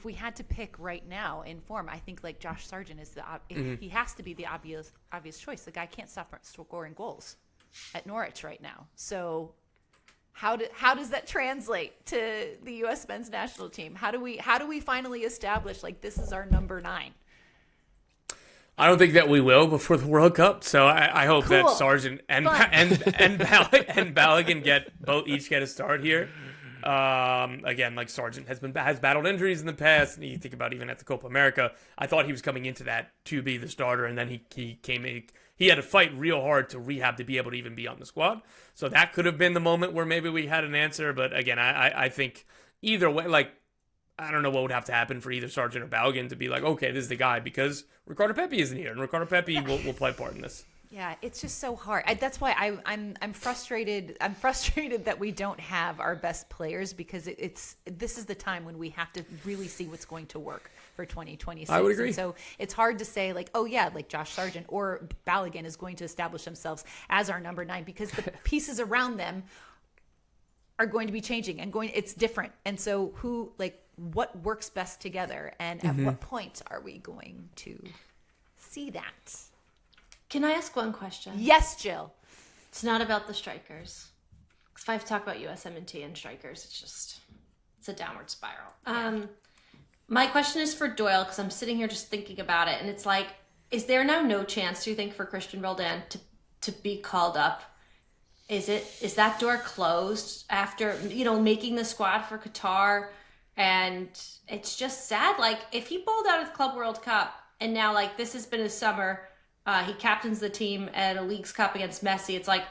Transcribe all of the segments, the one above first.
if we had to pick right now in form, I think like Josh Sargent is he has to be the obvious choice. The guy can't stop scoring goals at Norwich right now. So how does that translate to the U.S. men's national team? How do we finally establish like this is our number 9? I don't think that we will before the World Cup. So I hope that Sargent and Balogun each get a start here. Again, like Sargent has battled injuries in the past, and you think about even at the Copa America, I thought he was coming into that to be the starter, and then he came in. He had to fight real hard to rehab to be able to even be on the squad. So that could have been the moment where maybe we had an answer. But again, I think either way, like, I don't know what would have to happen for either Sargent or Balogun to be like, okay, this is the guy, because Ricardo Pepi isn't here, and Ricardo Pepi will play a part in this. Yeah, it's just so hard. That's why I'm frustrated. I'm frustrated that we don't have our best players, because this is the time when we have to really see what's going to work for 2026. I would agree. And so it's hard to say like, oh yeah, like Josh Sargent or Balogun is going to establish themselves as our number 9, because the pieces around them are going to be changing and it's different. And so what works best together, and at what point are we going to see that? Can I ask one question? Yes, Jill. It's not about the strikers. Because if I have to talk about USMNT and strikers, it's a downward spiral. Yeah. My question is for Doyle, because I'm sitting here just thinking about it, and it's like, is there now no chance, do you think, for Christian Roldan to be called up? Is that door closed after, making the squad for Qatar? And it's just sad. Like, if he bowled out of the Club World Cup, and now, like, this has been his summer, he captains the team at a Leagues Cup against Messi. It's like,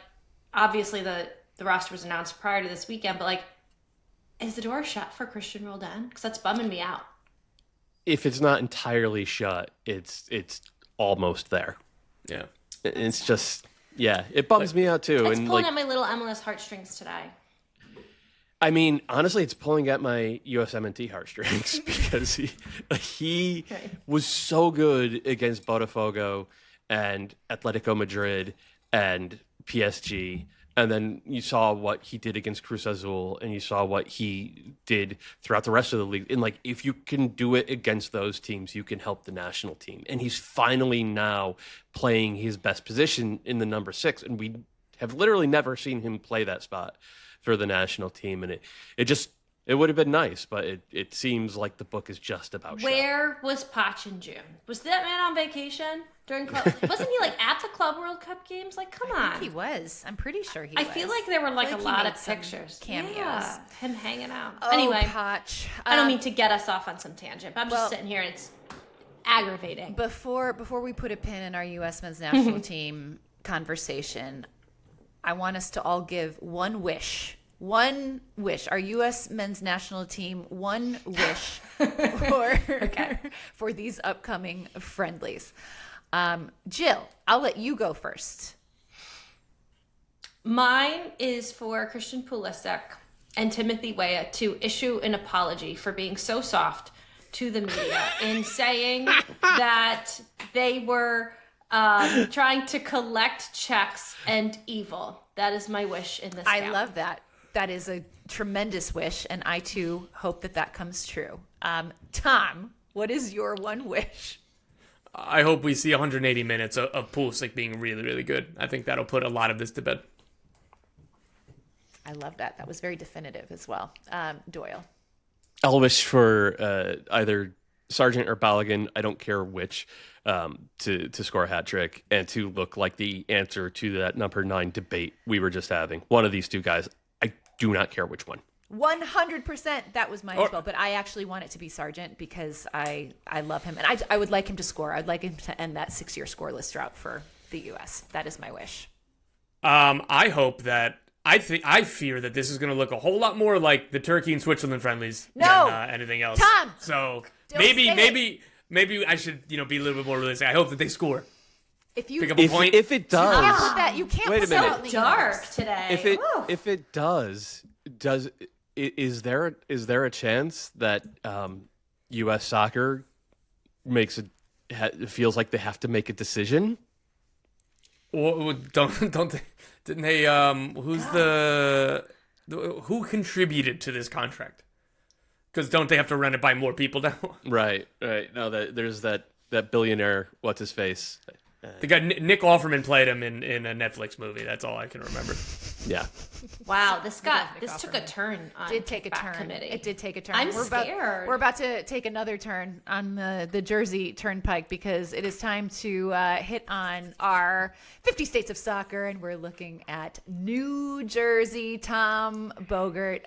obviously the roster was announced prior to this weekend, but like, is the door shut for Christian Roldan? Because that's bumming me out. If it's not entirely shut, it's almost there. Yeah. It's just, yeah, it bums me out too. It's pulling at my little MLS heartstrings today. I mean, honestly, it's pulling at my USMNT heartstrings because he was so good against Botafogo and Atletico Madrid and PSG. And then you saw what he did against Cruz Azul, and you saw what he did throughout the rest of the league. And like, if you can do it against those teams, you can help the national team. And he's finally now playing his best position in the number 6. And we have literally never seen him play that spot for the national team. And it would have been nice, but it seems like the book is just about Where was Poch in June? Was that man on vacation during wasn't he like at the Club World Cup games? Like, come on. I think he was. I'm pretty sure he was. I feel like there were like a lot of pictures. Cameos. Yeah, him hanging out. Oh, anyway, Poch. I don't mean to get us off on some tangent, but I'm just sitting here and it's aggravating. Before we put a pin in our U.S. men's national team conversation, I want us to all give one wish. One wish. Our U.S. men's national team, one wish for these upcoming friendlies. Jill, I'll let you go first. Mine is for Christian Pulisic and Timothy Weah to issue an apology for being so soft to the media in saying that they were trying to collect checks and evil. That is my wish in this I gap. love that. That is a tremendous wish, and I too hope that comes true. Tom, what is your one wish? I hope we see 180 minutes of Pulisic being really, really good. I think that'll put a lot of this to bed. I love that. That was very definitive as well. Doyle. I'll wish for either Sargent or Balogun, I don't care which, to score a hat trick and to look like the answer to that number 9 debate we were just having. One of these two guys. I do not care which one. 100%. That was mine as well. But I actually want it to be Sargent because I love him. And I would like him to score. I'd like him to end that 6-year scoreless drought for the U.S. That is my wish. I hope that I fear that this is going to look a whole lot more like the Turkey and Switzerland friendlies than anything else. Tom! So maybe I should be a little bit more realistic. I hope that they score. If you pick up a point. If it does, you can't wait a put minute. that in the Dark universe. today. If it does is there a chance that U.S. soccer feels like they have to make a decision? Well, didn't they? Who contributed to this contract? Because don't they have to run it by more people now? Right. No, there's that billionaire. What's his face? The guy Nick Offerman played him in a Netflix movie. That's all I can remember. Yeah. Wow, this Nick took a Offerman. turn. On Did take a Kickback turn. Committee. It did take a turn. I'm We're scared. We're about to take another turn on the Jersey Turnpike because it is time to hit on our 50 states of soccer, and we're looking at New Jersey. Tom Bogert,